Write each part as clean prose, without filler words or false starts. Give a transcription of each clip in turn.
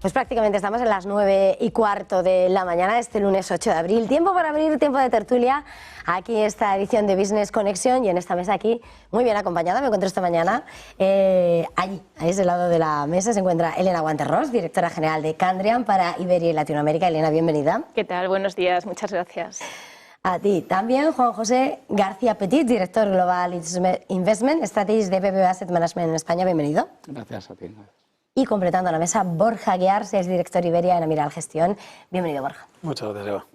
Pues prácticamente estamos en las 9:15 de la mañana de este lunes 8 de abril. Tiempo para abrir, tiempo de tertulia. Aquí esta edición de Business Connection y en esta mesa aquí, muy bien acompañada, me encuentro esta mañana. Allí, a ese lado de la mesa, se encuentra Elena Guanterros, directora general de Candriam para Iberia y Latinoamérica. Elena, bienvenida. ¿Qué tal? Buenos días, muchas gracias. A ti también, Juan José García Petit, director Global Investment Strategies de BBVA Asset Management en España. Bienvenido. Gracias a ti. Y completando la mesa, Borja Guiars, es director Iberia en Amiral Gestión. Bienvenido, Borja. Muchas gracias, Eva.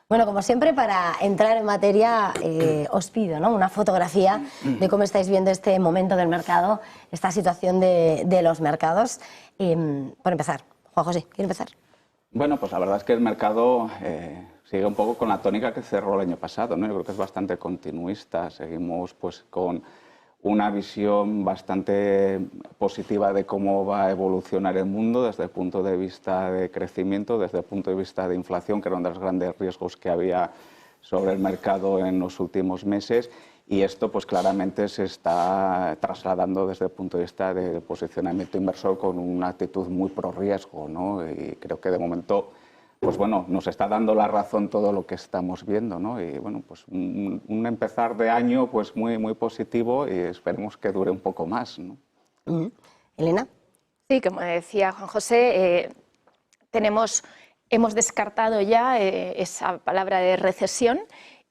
Bueno, como siempre, para entrar en materia, os pido, ¿no?, una fotografía de cómo estáis viendo este momento del mercado, esta situación de los mercados. Por empezar, Juan José, ¿quiere empezar? Bueno, pues la verdad es que el mercado sigue un poco con la tónica que cerró el año pasado, ¿no? Yo creo que es bastante continuista. Seguimos pues con una visión bastante positiva de cómo va a evolucionar el mundo desde el punto de vista de crecimiento, desde el punto de vista de inflación, que era uno de los grandes riesgos que había sobre el mercado en los últimos meses. Y esto pues claramente se está trasladando desde el punto de vista del posicionamiento inversor con una actitud muy pro riesgo, ¿no? Y creo que de momento pues bueno, nos está dando la razón todo lo que estamos viendo, ¿no? Y bueno, pues un empezar de año pues muy positivo y esperemos que dure un poco más, ¿no? Elena. Sí, como decía Juan José, hemos descartado ya esa palabra de recesión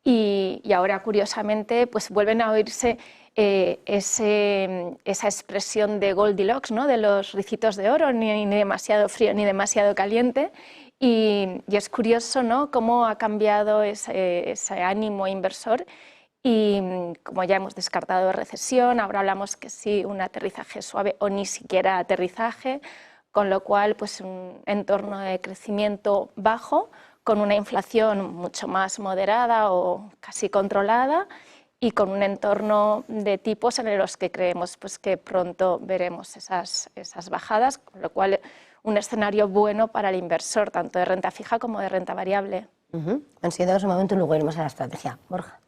y ahora curiosamente pues vuelven a oírse esa expresión de Goldilocks, ¿no?, de los ricitos de oro, ni demasiado frío ni demasiado caliente. Y es curioso, ¿no?, cómo ha cambiado ese ánimo inversor y como ya hemos descartado recesión, ahora hablamos que sí, un aterrizaje suave o ni siquiera aterrizaje, con lo cual pues un entorno de crecimiento bajo, con una inflación mucho más moderada o casi controlada y con un entorno de tipos en los que creemos pues que pronto veremos esas bajadas, con lo cual un escenario bueno para el inversor, tanto de renta fija como de renta variable. Han sido en ese momento y luego iremos a la estrategia. Borja.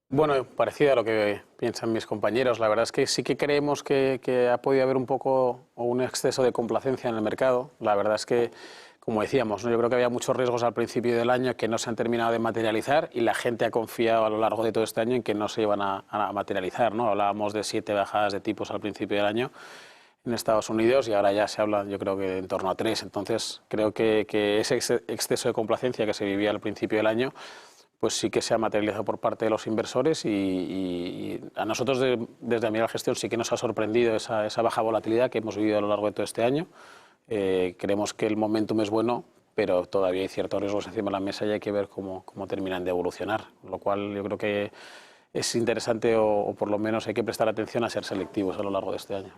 Bueno, parecido a lo que piensan mis compañeros. La verdad es que sí que creemos que ha podido haber un poco o un exceso de complacencia en el mercado. La verdad es que, como decíamos, ¿no?, yo creo que había muchos riesgos al principio del año que no se han terminado de materializar y la gente ha confiado a lo largo de todo este año en que no se iban a materializar, ¿no? Hablábamos de 7 bajadas de tipos al principio del año en Estados Unidos y ahora ya se habla, yo creo que en torno a 3. Entonces creo que ese exceso de complacencia que se vivía al principio del año pues sí que se ha materializado por parte de los inversores y a nosotros desde Amiral Gestión sí que nos ha sorprendido esa baja volatilidad que hemos vivido a lo largo de todo este año. Creemos que el momentum es bueno, pero todavía hay ciertos riesgos encima de la mesa y hay que ver cómo terminan de evolucionar, lo cual yo creo que es interesante o por lo menos hay que prestar atención a ser selectivos a lo largo de este año.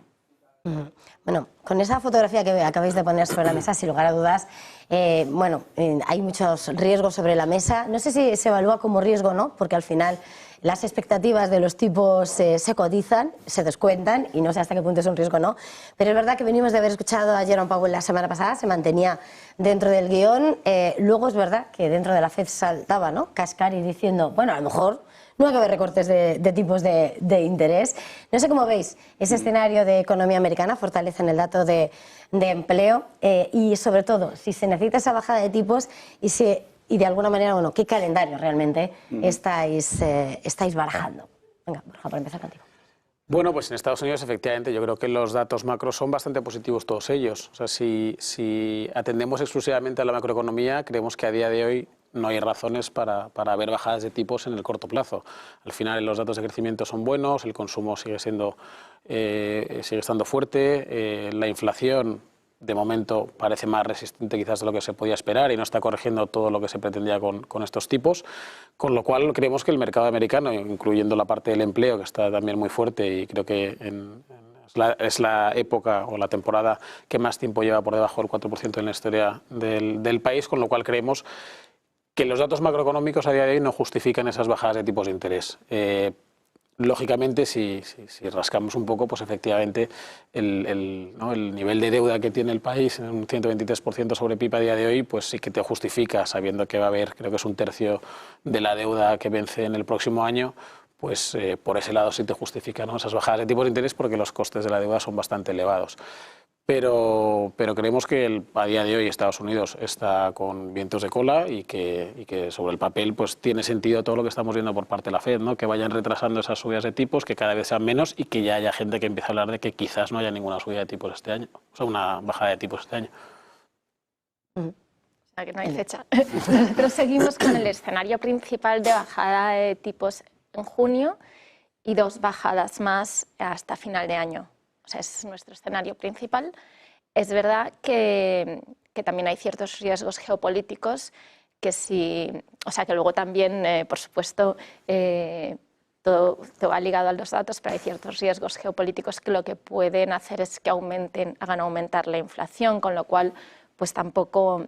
Bueno, con esa fotografía que acabáis de poner sobre la mesa, sin lugar a dudas, hay muchos riesgos sobre la mesa. No sé si se evalúa como riesgo o no, porque al final las expectativas de los tipos se cotizan, se descuentan y no sé hasta qué punto es un riesgo o no. Pero es verdad que venimos de haber escuchado a Jerome Powell la semana pasada, se mantenía dentro del guión. Luego es verdad que dentro de la FED saltaba, ¿no?, Cascari diciendo, bueno, a lo mejor no hay que haber recortes de tipos de interés. No sé cómo veis ese escenario de economía americana, fortalece en el dato de empleo y sobre todo si se necesita esa bajada de tipos y de alguna manera, bueno, qué calendario realmente estáis barajando. Venga, Borja, por empezar contigo. Bueno, pues en Estados Unidos efectivamente yo creo que los datos macro son bastante positivos todos ellos. O sea, si atendemos exclusivamente a la macroeconomía, creemos que a día de hoy no hay razones para ver bajadas de tipos en el corto plazo. Al final los datos de crecimiento son buenos, el consumo sigue estando fuerte, la inflación de momento parece más resistente quizás de lo que se podía esperar y no está corrigiendo todo lo que se pretendía con estos tipos, con lo cual creemos que el mercado americano, incluyendo la parte del empleo que está también muy fuerte y creo que es la época o la temporada que más tiempo lleva por debajo del 4% en la historia del país, con lo cual creemos que los datos macroeconómicos a día de hoy no justifican esas bajadas de tipos de interés. Lógicamente, si rascamos un poco, pues efectivamente el nivel de deuda que tiene el país, un 123% sobre PIB a día de hoy, pues sí que te justifica, sabiendo que va a haber, creo que es 1/3 de la deuda que vence en el próximo año, pues por ese lado sí te justifican, ¿no?, esas bajadas de tipos de interés porque los costes de la deuda son bastante elevados. pero creemos que a día de hoy Estados Unidos está con vientos de cola y que sobre el papel pues tiene sentido todo lo que estamos viendo por parte de la FED, ¿no? Que vayan retrasando esas subidas de tipos, que cada vez sean menos y que ya haya gente que empiece a hablar de que quizás no haya ninguna subida de tipos este año, o sea, una bajada de tipos este año. O sea, que no hay fecha. Nosotros seguimos con el escenario principal de bajada de tipos en junio y 2 bajadas más hasta final de año. O sea, ese es nuestro escenario principal. Es verdad que también hay ciertos riesgos geopolíticos que o sea, que luego también, por supuesto, todo va ligado a los datos, pero hay ciertos riesgos geopolíticos que lo que pueden hacer es que hagan aumentar la inflación, con lo cual, pues tampoco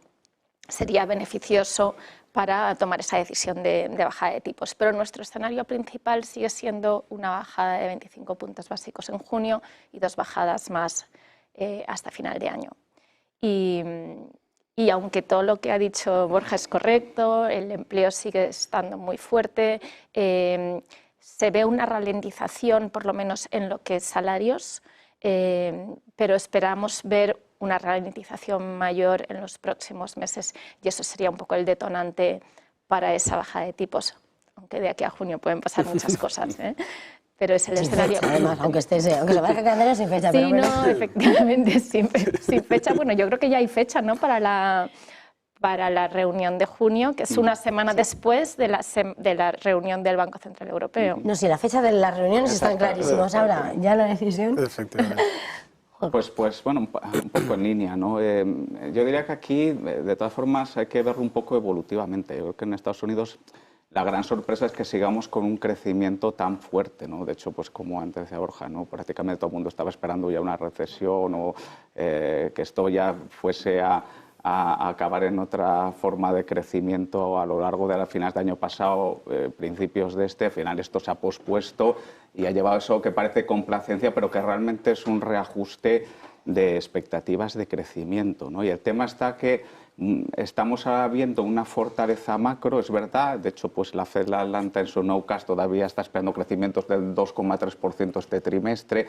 sería beneficioso para tomar esa decisión de bajada de tipos. Pero nuestro escenario principal sigue siendo una bajada de 25 puntos básicos en junio y 2 bajadas más hasta final de año. Y aunque todo lo que ha dicho Borja es correcto, el empleo sigue estando muy fuerte, se ve una ralentización, por lo menos en lo que es salarios, pero esperamos ver una ralentización mayor en los próximos meses y eso sería un poco el detonante para esa bajada de tipos, aunque de aquí a junio pueden pasar muchas cosas, ¿eh? Pero es el sin escenario. Fecha, además, aunque se vaya Candelo sin fecha. Sí, pero bueno. no, efectivamente, sin fecha. Bueno, yo creo que ya hay fecha, ¿no? Para la reunión de junio, que es una semana después de la reunión del Banco Central Europeo. No, si la fecha de las reuniones están clarísimas ahora, ya la decisión. Efectivamente. Pues bueno, un poco en línea, ¿no? Yo diría que aquí, de todas formas, hay que verlo un poco evolutivamente. Yo creo que en Estados Unidos la gran sorpresa es que sigamos con un crecimiento tan fuerte, ¿no? De hecho, pues como antes decía Borja, ¿no? Prácticamente todo el mundo estaba esperando ya una recesión o que esto ya fuese a acabar en otra forma de crecimiento a lo largo de las finales del año pasado, principios de al final esto se ha pospuesto y ha llevado eso que parece complacencia, pero que realmente es un reajuste de expectativas de crecimiento, ¿no? Y el tema está que estamos ahora viendo una fortaleza macro, es verdad, de hecho pues la Fed la Atlanta en su nowcast todavía está esperando crecimientos del 2,3% este trimestre,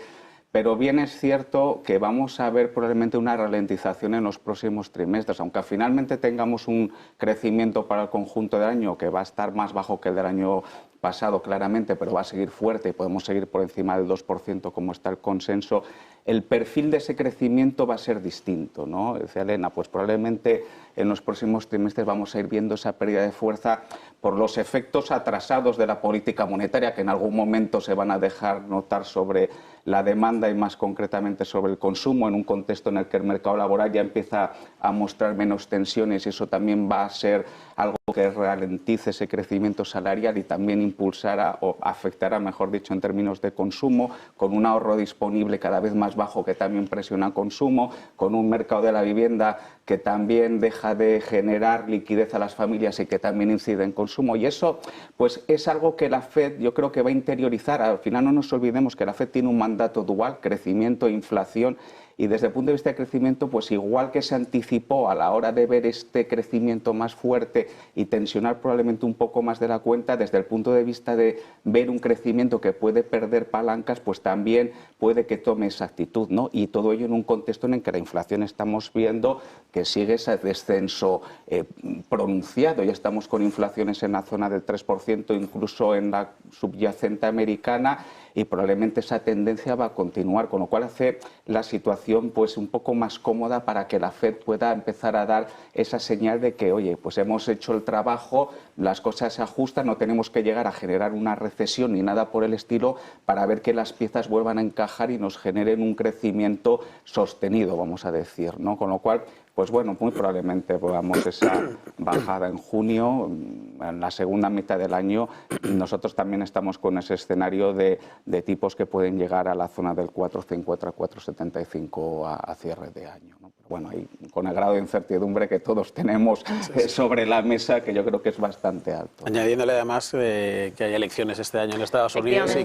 pero bien es cierto que vamos a ver probablemente una ralentización en los próximos trimestres, aunque finalmente tengamos un crecimiento para el conjunto del año que va a estar más bajo que el del año pasado claramente, pero va a seguir fuerte y podemos seguir por encima del 2% como está el consenso. El perfil de ese crecimiento va a ser distinto, ¿no? Decía Elena, pues probablemente en los próximos trimestres vamos a ir viendo esa pérdida de fuerza por los efectos atrasados de la política monetaria que en algún momento se van a dejar notar sobre la demanda y más concretamente sobre el consumo en un contexto en el que el mercado laboral ya empieza a mostrar menos tensiones y eso también va a ser algo que ralentice ese crecimiento salarial y también impulsará o afectará, mejor dicho, en términos de consumo, con un ahorro disponible cada vez más bajo que también presiona consumo, con un mercado de la vivienda que también deja de generar liquidez a las familias y que también incide en consumo. Y eso pues es algo que la Fed yo creo que va a interiorizar. Al final no nos olvidemos que la Fed tiene un mandato dual, crecimiento e inflación. Y desde el punto de vista de crecimiento, pues igual que se anticipó a la hora de ver este crecimiento más fuerte y tensionar probablemente un poco más de la cuenta, desde el punto de vista de ver un crecimiento que puede perder palancas, pues también puede que tome esa actitud, ¿no? Y todo ello en un contexto en el que la inflación estamos viendo que sigue ese descenso pronunciado. Ya estamos con inflaciones en la zona del 3%, incluso en la subyacente americana, y probablemente esa tendencia va a continuar, con lo cual hace la situación pues un poco más cómoda para que la Fed pueda empezar a dar esa señal de que, oye, pues hemos hecho el trabajo, las cosas se ajustan, no tenemos que llegar a generar una recesión ni nada por el estilo para ver que las piezas vuelvan a encajar y nos generen un crecimiento sostenido, vamos a decir, ¿no? Con lo cual, pues bueno, muy probablemente veamos esa bajada en junio, en la segunda mitad del año. Nosotros también estamos con ese escenario de tipos que pueden llegar a la zona del 4,50 a 4,75 a cierre de año, ¿no? Pero bueno, ahí, con el grado de incertidumbre que todos tenemos sobre la mesa, que yo creo que es bastante alto. Añadiéndole además que hay elecciones este año en Estados Unidos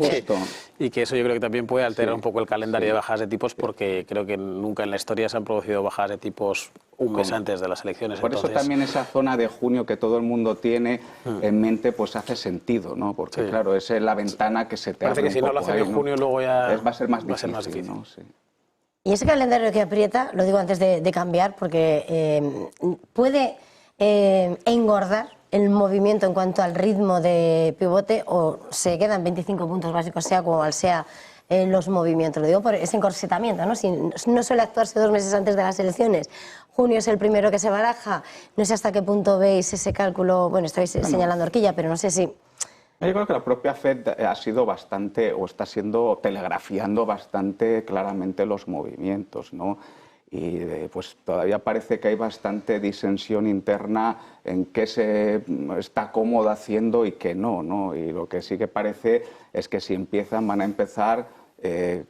y que eso yo creo que también puede alterar un poco el calendario de bajadas de tipos, porque creo que nunca en la historia se han producido bajadas de tipos un mes antes de las elecciones. Por eso también esa zona de junio que todo el mundo tiene en mente, pues hace sentido, ¿no? Porque claro, es la ventana que se te parece abre que si un no lo poco hacen ahí, en junio luego ya va a ser más difícil, ¿no? Sí. Y ese calendario que aprieta, lo digo antes de cambiar, porque puede engordar el movimiento en cuanto al ritmo de pivote o se quedan 25 puntos básicos, sea cual sea los movimientos. Lo digo por ese encorsetamiento, ¿no? Si no suele actuarse 2 meses antes de las elecciones, junio es el primero que se baraja, no sé hasta qué punto veis ese cálculo, bueno, estáis señalando horquilla, pero no sé si... Yo creo que la propia FED ha sido bastante, o está siendo telegrafiando bastante claramente los movimientos, ¿no? Y pues todavía parece que hay bastante disensión interna en qué se está cómodo haciendo y qué no, ¿no? Y lo que sí que parece es que si empiezan, van a empezar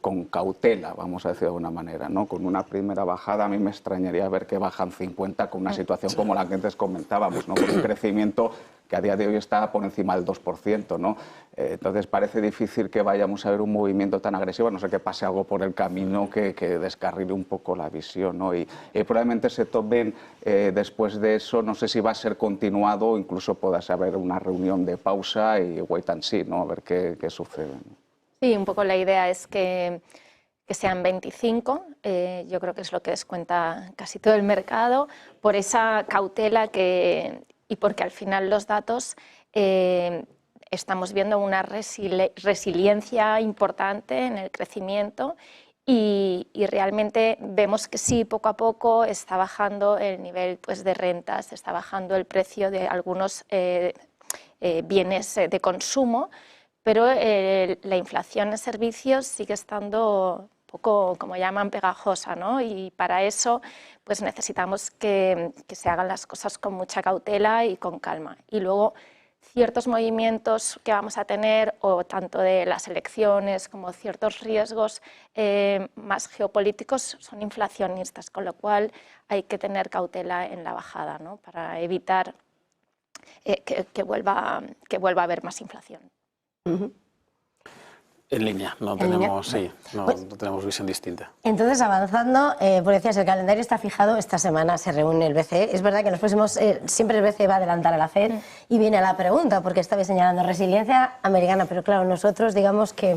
con cautela, vamos a decir de alguna manera, ¿no? Con una primera bajada, a mí me extrañaría ver que bajan 50 con una situación como la que antes comentábamos, ¿no? Con un crecimiento que a día de hoy está por encima del 2%, ¿no? Entonces parece difícil que vayamos a ver un movimiento tan agresivo, a no sé que pase algo por el camino que descarrile un poco la visión, ¿no? Y probablemente se tomen después de eso, no sé si va a ser continuado o incluso pueda haber una reunión de pausa y wait and see, ¿no? A ver qué sucede, ¿no? Sí, un poco la idea es que sean 25, yo creo que es lo que descuenta casi todo el mercado, por esa cautela y porque al final los datos estamos viendo una resiliencia importante en el crecimiento y realmente vemos que sí, poco a poco está bajando el nivel pues, de rentas, está bajando el precio de algunos bienes de consumo, pero la inflación en servicios sigue estando un poco, como llaman, pegajosa, ¿no? Y para eso pues necesitamos que se hagan las cosas con mucha cautela y con calma. Y luego ciertos movimientos que vamos a tener, o tanto de las elecciones como ciertos riesgos más geopolíticos, son inflacionistas, con lo cual hay que tener cautela en la bajada, ¿no? Para evitar que vuelva a haber más inflación. En línea, no tenemos visión distinta. Entonces, avanzando, porque decías, el calendario está fijado, esta semana se reúne el BCE. Es verdad que en los próximos, siempre el BCE va a adelantar a la FED y viene a la pregunta, porque estaba señalando resiliencia americana, pero claro, nosotros digamos que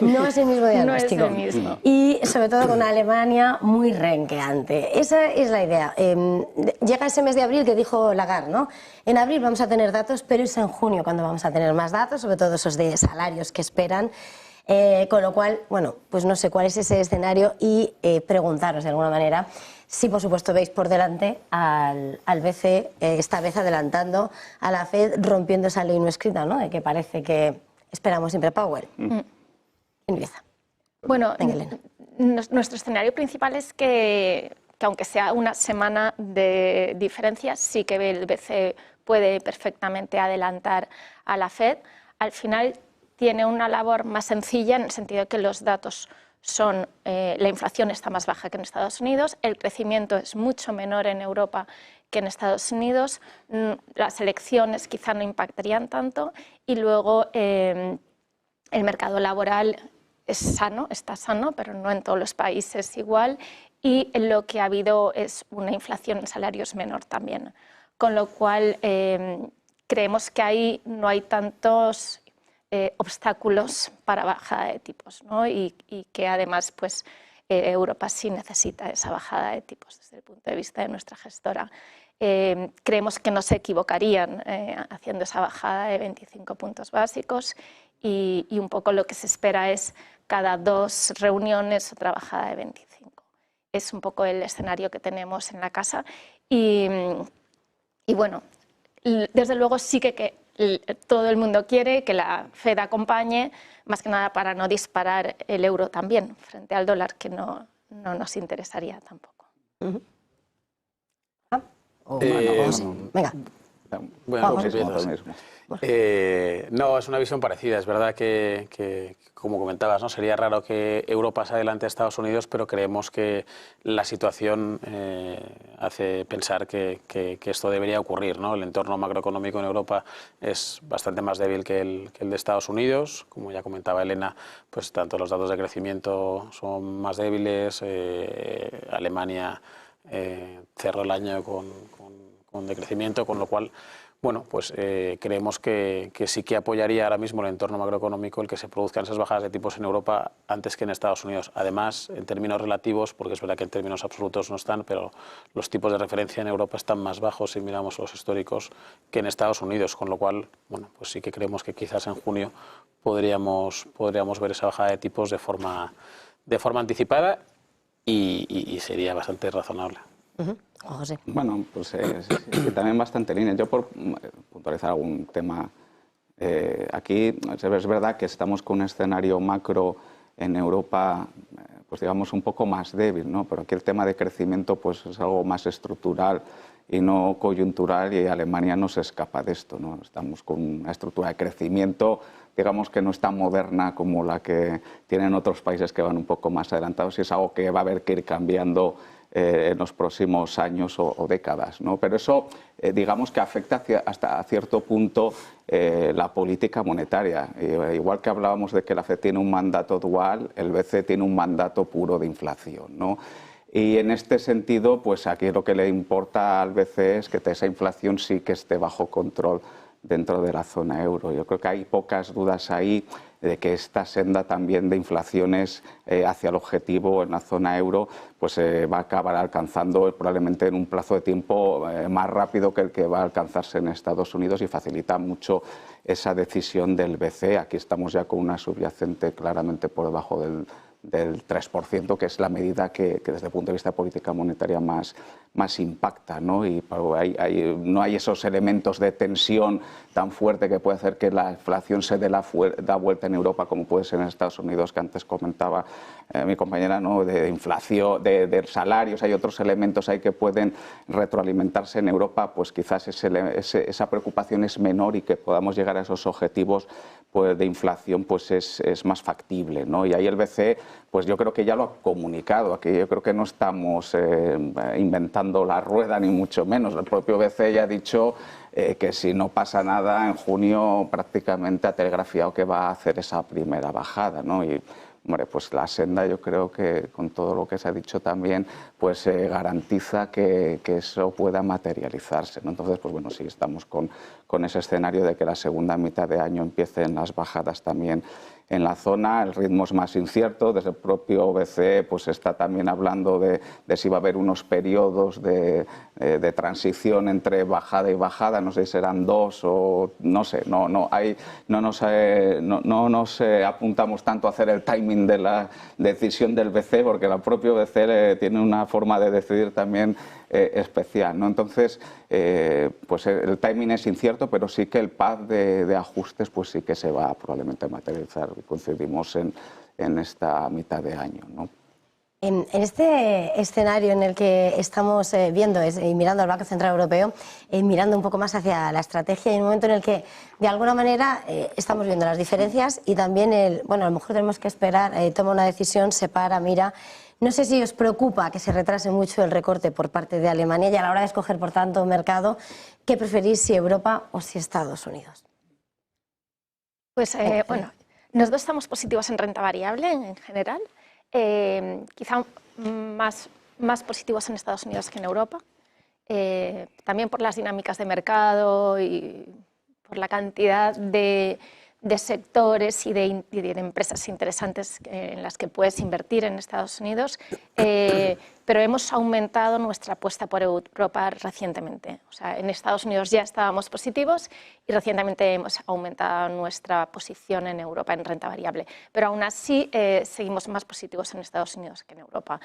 no es el mismo diagnóstico. No es el mismo. Y sobre todo con una Alemania muy renqueante. Esa es la idea. Llega ese mes de abril que dijo Lagarde, ¿no? En abril vamos a tener datos, pero es en junio cuando vamos a tener más datos, sobre todo esos de salarios que esperan. Con lo cual, bueno, pues no sé cuál es ese escenario y preguntaros de alguna manera si, por supuesto, veis por delante al BCE, esta vez adelantando a la FED, rompiendo esa ley no escrita, ¿no? De que parece que esperamos siempre Powell. ¿Quién empieza? Bueno, nuestro escenario principal es que aunque sea una semana de diferencia, sí que el BCE puede perfectamente adelantar a la FED. Al final tiene una labor más sencilla en el sentido de que los datos son, la inflación está más baja que en Estados Unidos, el crecimiento es mucho menor en Europa que en Estados Unidos, las elecciones quizá no impactarían tanto y luego el mercado laboral es sano, está sano, pero no en todos los países igual, y lo que ha habido es una inflación en salarios menor también, con lo cual creemos que ahí no hay tantos obstáculos para bajada de tipos, ¿no? y que además pues, Europa sí necesita esa bajada de tipos desde el punto de vista de nuestra gestora. Creemos que no se equivocarían haciendo esa bajada de 25 puntos básicos y un poco lo que se espera es cada 2 reuniones otra bajada de 25. Es un poco el escenario que tenemos en la casa y bueno, desde luego sí que todo el mundo quiere que la FED acompañe, más que nada para no disparar el euro también frente al dólar, que no nos interesaría tampoco. Venga. Bueno, no, es una visión parecida. Es verdad que, como comentabas, ¿no? Sería raro que Europa pase adelante a Estados Unidos, pero creemos que la situación hace pensar que esto debería ocurrir, ¿no? El entorno macroeconómico en Europa es bastante más débil que el de Estados Unidos. Como ya comentaba Elena, pues tanto los datos de crecimiento son más débiles. Alemania cerró el año con decrecimiento, con lo cual bueno, pues creemos que sí que apoyaría ahora mismo el entorno macroeconómico el que se produzcan esas bajadas de tipos en Europa antes que en Estados Unidos. Además, en términos relativos, porque es verdad que en términos absolutos no están, pero los tipos de referencia en Europa están más bajos si miramos los históricos que en Estados Unidos, con lo cual, bueno, pues sí que creemos que quizás en junio podríamos ver esa bajada de tipos de forma anticipada y sería bastante razonable. José. Bueno, pues sí, también bastante línea. Yo por puntualizar algún tema, aquí es verdad que estamos con un escenario macro en Europa, pues digamos un poco más débil, ¿no? Pero aquí el tema de crecimiento pues es algo más estructural y no coyuntural, y Alemania no se escapa de esto, ¿no? Estamos con una estructura de crecimiento, digamos que no es tan moderna como la que tienen otros países que van un poco más adelantados, y es algo que va a haber que ir cambiando en los próximos años o décadas, ¿no? Pero eso, digamos que afecta hasta cierto punto la política monetaria. Igual que hablábamos de que la FED tiene un mandato dual, el BCE tiene un mandato puro de inflación, ¿no? Y en este sentido, pues aquí lo que le importa al BCE es que esa inflación sí que esté bajo control dentro de la zona euro. Yo creo que hay pocas dudas ahí de que esta senda también de inflaciones hacia el objetivo en la zona euro pues va a acabar alcanzando probablemente en un plazo de tiempo más rápido que el que va a alcanzarse en Estados Unidos, y facilita mucho esa decisión del BCE. Aquí estamos ya con una subyacente claramente por debajo del 3%, que es la medida que desde el punto de vista de política monetaria más impacta, ¿no? Y no hay esos elementos de tensión tan fuerte que puede hacer que la inflación se dé da vuelta en Europa, como puede ser en Estados Unidos, que antes comentaba mi compañera, ¿no? De inflación, de salarios. Hay otros elementos ahí que pueden retroalimentarse en Europa, pues quizás esa preocupación es menor, y que podamos llegar a esos objetivos pues de inflación pues es más factible, ¿no? Y ahí el BCE, pues yo creo que ya lo ha comunicado. Aquí yo creo que no estamos inventando la rueda, ni mucho menos. El propio BCE ya ha dicho que si no pasa nada en junio prácticamente ha telegrafiado que va a hacer esa primera bajada, ¿no? Y hombre, pues la senda, yo creo que con todo lo que se ha dicho también, pues garantiza que eso pueda materializarse, ¿no? Entonces, pues bueno, sí, estamos con ese escenario de que la segunda mitad de año empiecen las bajadas también en la zona. El ritmo es más incierto. Desde el propio BCE pues está también hablando de si va a haber unos periodos de transición entre bajada y bajada. No sé si serán 2 o no sé. No nos apuntamos tanto a hacer el timing de la decisión del BCE, porque el propio BCE tiene una forma de decidir también especial, ¿no? Entonces, pues el timing es incierto, pero sí que el path de ajustes pues sí que se va probablemente a materializar. Coincidimos en esta mitad de año, ¿no? En este escenario en el que estamos viendo y mirando al Banco Central Europeo, mirando un poco más hacia la estrategia, y en un momento en el que de alguna manera estamos viendo las diferencias y también bueno, a lo mejor tenemos que esperar, toma una decisión, se para, mira. No sé si os preocupa que se retrase mucho el recorte por parte de Alemania, y a la hora de escoger, por tanto, mercado, ¿qué preferís, si Europa o si Estados Unidos? Pues bueno, nosotros estamos positivos en renta variable en general, quizá más positivos en Estados Unidos que en Europa, también por las dinámicas de mercado y por la cantidad de sectores y de empresas interesantes en las que puedes invertir en Estados Unidos, pero hemos aumentado nuestra apuesta por Europa recientemente. O sea, en Estados Unidos ya estábamos positivos y recientemente hemos aumentado nuestra posición en Europa en renta variable, pero aún así seguimos más positivos en Estados Unidos que en Europa.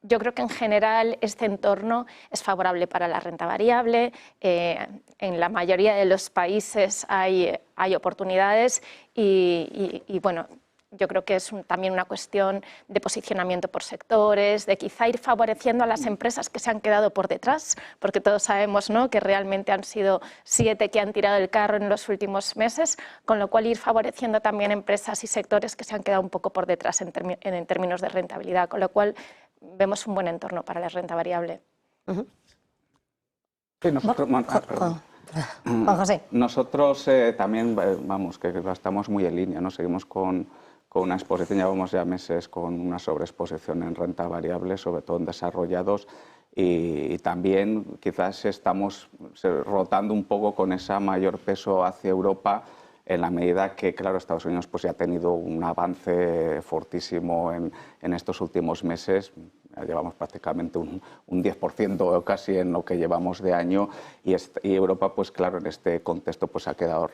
Yo creo que en general este entorno es favorable para la renta variable. En la mayoría de los países hay oportunidades y bueno, yo creo que es también una cuestión de posicionamiento por sectores, de quizá ir favoreciendo a las empresas que se han quedado por detrás, porque todos sabemos, ¿no?, que realmente han sido 7 que han tirado el carro en los últimos meses, con lo cual ir favoreciendo también empresas y sectores que se han quedado un poco por detrás en términos de rentabilidad, con lo cual vemos un buen entorno para la renta variable. Sí, nosotros, Juan José. Nosotros también, vamos, que estamos muy en línea, ¿no? Seguimos con una exposición, llevamos ya meses con una sobreexposición en renta variable, sobre todo en desarrollados, y también quizás estamos rotando un poco con ese mayor peso hacia Europa en la medida que, claro, Estados Unidos pues, ya ha tenido un avance fortísimo en estos últimos meses. Ya llevamos prácticamente un 10% casi en lo que llevamos de año y Europa, pues claro, en este contexto pues, ha quedado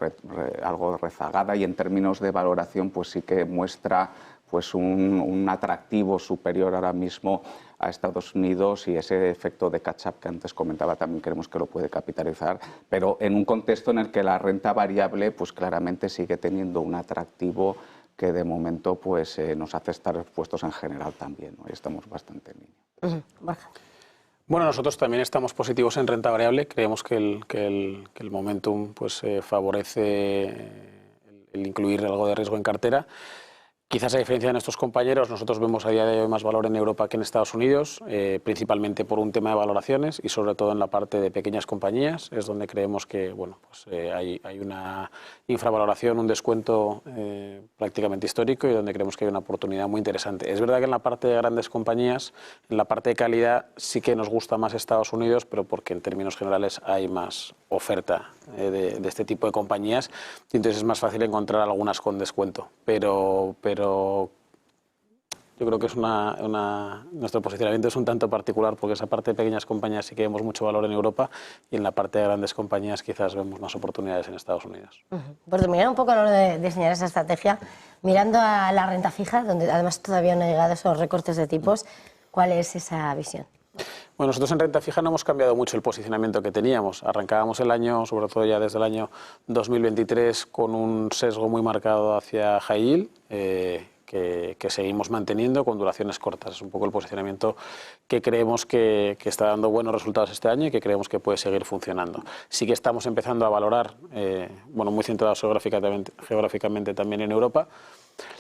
algo rezagada y en términos de valoración pues sí que muestra pues, un atractivo superior ahora mismo a Estados Unidos y ese efecto de catch-up que antes comentaba también creemos que lo puede capitalizar, pero en un contexto en el que la renta variable pues claramente sigue teniendo un atractivo que de momento pues, nos hace estar expuestos en general también, ¿no? Y estamos bastante en línea. Borja. Bueno, nosotros también estamos positivos en renta variable, creemos que el momentum pues, favorece el incluir algo de riesgo en cartera. Quizás a diferencia de nuestros compañeros, nosotros vemos a día de hoy más valor en Europa que en Estados Unidos, principalmente por un tema de valoraciones y sobre todo en la parte de pequeñas compañías, es donde creemos que bueno, pues, hay una infravaloración, un descuento prácticamente histórico y donde creemos que hay una oportunidad muy interesante. Es verdad que en la parte de grandes compañías, en la parte de calidad, sí que nos gusta más Estados Unidos, pero porque en términos generales hay más oferta de este tipo de compañías y entonces es más fácil encontrar algunas con descuento, pero yo creo que es nuestro posicionamiento es un tanto particular porque esa parte de pequeñas compañías sí que vemos mucho valor en Europa y en la parte de grandes compañías quizás vemos más oportunidades en Estados Unidos. Por terminar un poco a la hora de diseñar esa estrategia, mirando a la renta fija, donde además todavía no han llegado esos recortes de tipos, ¿cuál es esa visión? Bueno, nosotros en renta fija no hemos cambiado mucho el posicionamiento que teníamos. Arrancábamos el año, sobre todo ya desde el año 2023, con un sesgo muy marcado hacia high yield, que seguimos manteniendo con duraciones cortas. Es un poco el posicionamiento que creemos que está dando buenos resultados este año y que creemos que puede seguir funcionando. Sí que estamos empezando a valorar, bueno, muy centrados geográficamente también en Europa.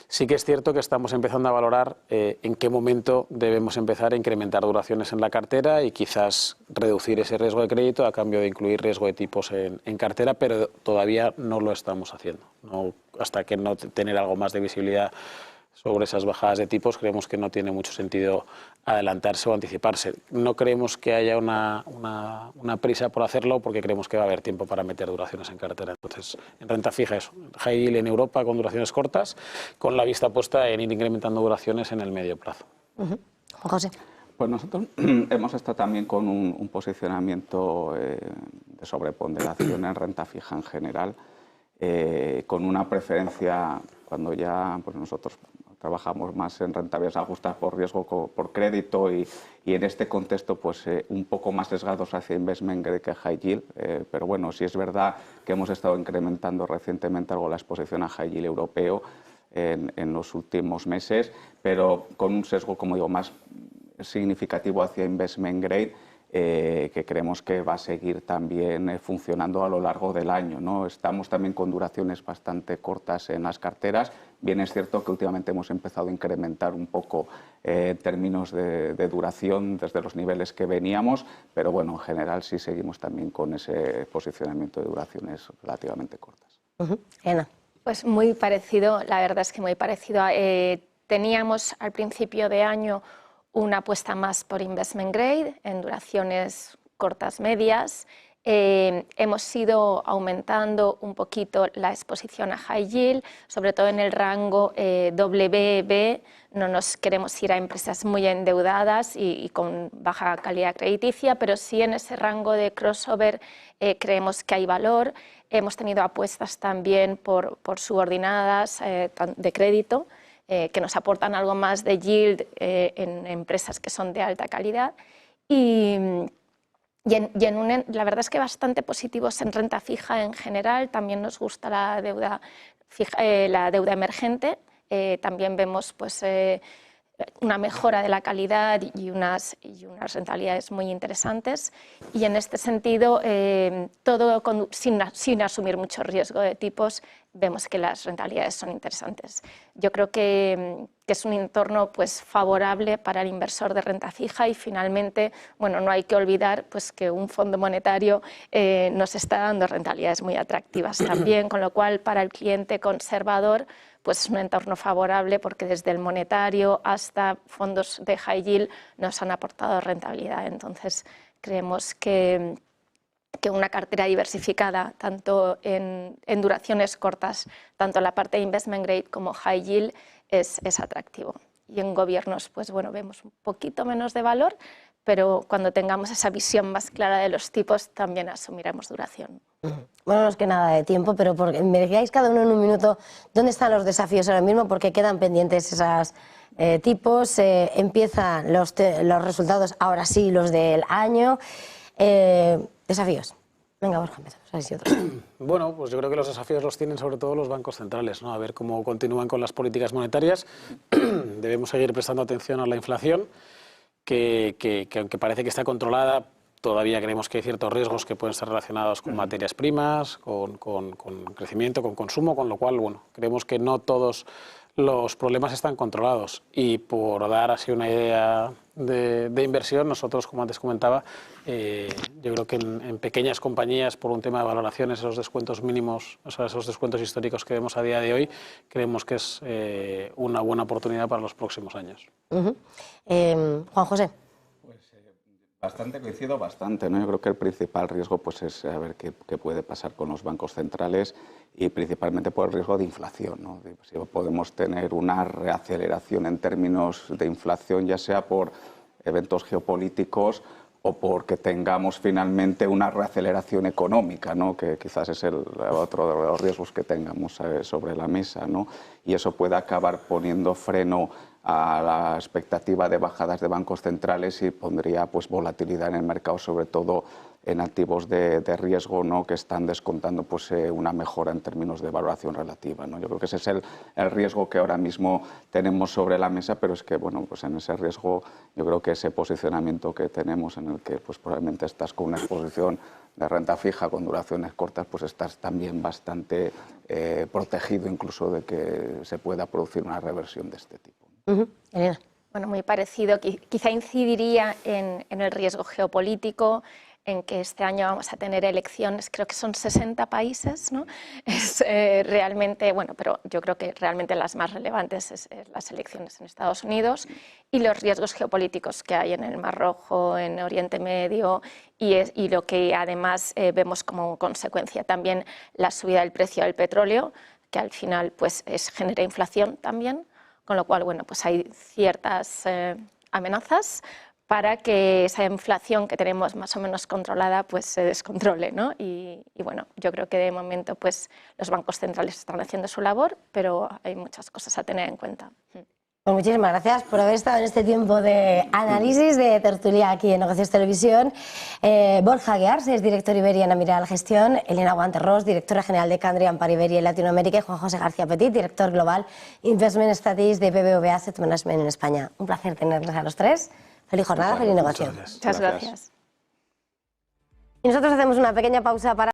Sí que es cierto que estamos empezando a valorar en qué momento debemos empezar a incrementar duraciones en la cartera y quizás reducir ese riesgo de crédito a cambio de incluir riesgo de tipos en cartera, pero todavía no lo estamos haciendo. No, hasta que no tener algo más de visibilidad sobre esas bajadas de tipos, creemos que no tiene mucho sentido adelantarse o anticiparse. No creemos que haya una prisa por hacerlo porque creemos que va a haber tiempo para meter duraciones en cartera. Entonces, en renta fija eso, high yield en Europa con duraciones cortas, con la vista puesta en ir incrementando duraciones en el medio plazo. Juan José. Pues nosotros hemos estado también con un posicionamiento de sobreponderación en renta fija en general, con una preferencia cuando ya pues nosotros trabajamos más en rentabilidades ajustadas por riesgo por crédito y en este contexto pues un poco más sesgados hacia investment grade que high yield, pero bueno, sí es verdad que hemos estado incrementando recientemente algo la exposición a high yield europeo en los últimos meses, pero con un sesgo, como digo, más significativo hacia investment grade, que creemos que va a seguir también funcionando a lo largo del año, ¿no? Estamos también con duraciones bastante cortas en las carteras. Bien es cierto que últimamente hemos empezado a incrementar un poco en términos de duración desde los niveles que veníamos, pero bueno, en general sí seguimos también con ese posicionamiento de duraciones relativamente cortas. Ana. Pues muy parecido, la verdad es que muy parecido. Teníamos al principio de año una apuesta más por investment grade en duraciones cortas medias. Hemos ido aumentando un poquito la exposición a high yield, sobre todo en el rango WB. No nos queremos ir a empresas muy endeudadas y con baja calidad crediticia, pero sí en ese rango de crossover creemos que hay valor. Hemos tenido apuestas también por subordinadas de crédito, que nos aportan algo más de yield en empresas que son de alta calidad la verdad es que bastante positivos en renta fija en general. También nos gusta la deuda emergente. También vemos pues, una mejora de la calidad y unas rentabilidades muy interesantes. Y en este sentido, todo sin asumir mucho riesgo de tipos, vemos que las rentabilidades son interesantes. Yo creo que es un entorno pues, favorable para el inversor de renta fija y finalmente, bueno, no hay que olvidar pues, que un fondo monetario nos está dando rentabilidades muy atractivas también, con lo cual para el cliente conservador pues es un entorno favorable porque desde el monetario hasta fondos de high yield nos han aportado rentabilidad. Entonces creemos que una cartera diversificada, tanto en duraciones cortas, tanto en la parte de investment grade como high yield, es atractivo. Y en gobiernos, pues bueno, vemos un poquito menos de valor, pero cuando tengamos esa visión más clara de los tipos, también asumiremos duración. Bueno, no es que nada de tiempo, pero me digáis cada uno en un minuto dónde están los desafíos ahora mismo, porque quedan pendientes esos tipos, empiezan los resultados, ahora sí, los del año. Desafíos. Venga, Borja, empezamos. Bueno, pues yo creo que los desafíos los tienen sobre todo los bancos centrales, ¿no? A ver cómo continúan con las políticas monetarias. Debemos seguir prestando atención a la inflación, que aunque parece que está controlada, todavía creemos que hay ciertos riesgos que pueden estar relacionados con materias primas, con crecimiento, con consumo, con lo cual, bueno, creemos que no todos los problemas están controlados. Y por dar así una idea de inversión, nosotros, como antes comentaba, yo creo que en pequeñas compañías, por un tema de valoraciones, esos descuentos mínimos, o sea, esos descuentos históricos que vemos a día de hoy, creemos que es una buena oportunidad para los próximos años. Juan José. Bastante, coincido bastante, ¿no? Yo creo que el principal riesgo pues, es saber qué puede pasar con los bancos centrales y principalmente por el riesgo de inflación, ¿no? Si podemos tener una reaceleración en términos de inflación, ya sea por eventos geopolíticos o porque tengamos finalmente una reaceleración económica, ¿no? Que quizás es otro de los riesgos que tengamos sobre la mesa, ¿no? Y eso puede acabar poniendo freno a la expectativa de bajadas de bancos centrales y pondría pues, volatilidad en el mercado, sobre todo en activos de riesgo, ¿no? Que están descontando pues, una mejora en términos de valoración relativa, ¿no? Yo creo que ese es el riesgo que ahora mismo tenemos sobre la mesa, pero es que bueno, pues en ese riesgo yo creo que ese posicionamiento que tenemos en el que pues, probablemente estás con una exposición de renta fija con duraciones cortas, pues estás también bastante protegido incluso de que se pueda producir una reversión de este tipo. Elena. Bueno, muy parecido. Quizá incidiría en el riesgo geopolítico, en que este año vamos a tener elecciones, creo que son 60 países, ¿no? Es realmente, bueno, pero yo creo que realmente las más relevantes es las elecciones en Estados Unidos y los riesgos geopolíticos que hay en el Mar Rojo, en Oriente Medio y lo que además vemos como consecuencia también la subida del precio del petróleo, que al final pues genera inflación también. Con lo cual, bueno, pues hay ciertas amenazas para que esa inflación que tenemos más o menos controlada pues se descontrole, ¿no? Y bueno, yo creo que de momento pues los bancos centrales están haciendo su labor, pero hay muchas cosas a tener en cuenta. Pues muchísimas gracias por haber estado en este tiempo de análisis, de tertulia aquí en Negocios Televisión. Borja Guiars es director Iberia en Amiral Gestión, Elena Guanterros, directora general de Candriam para Iberia y Latinoamérica, y Juan José García Petit, director global Investment Strategies de BBVA Asset Management en España. Un placer tenerles a los tres. Feliz jornada, feliz negocio. Muchas gracias. Y nosotros hacemos una pequeña pausa para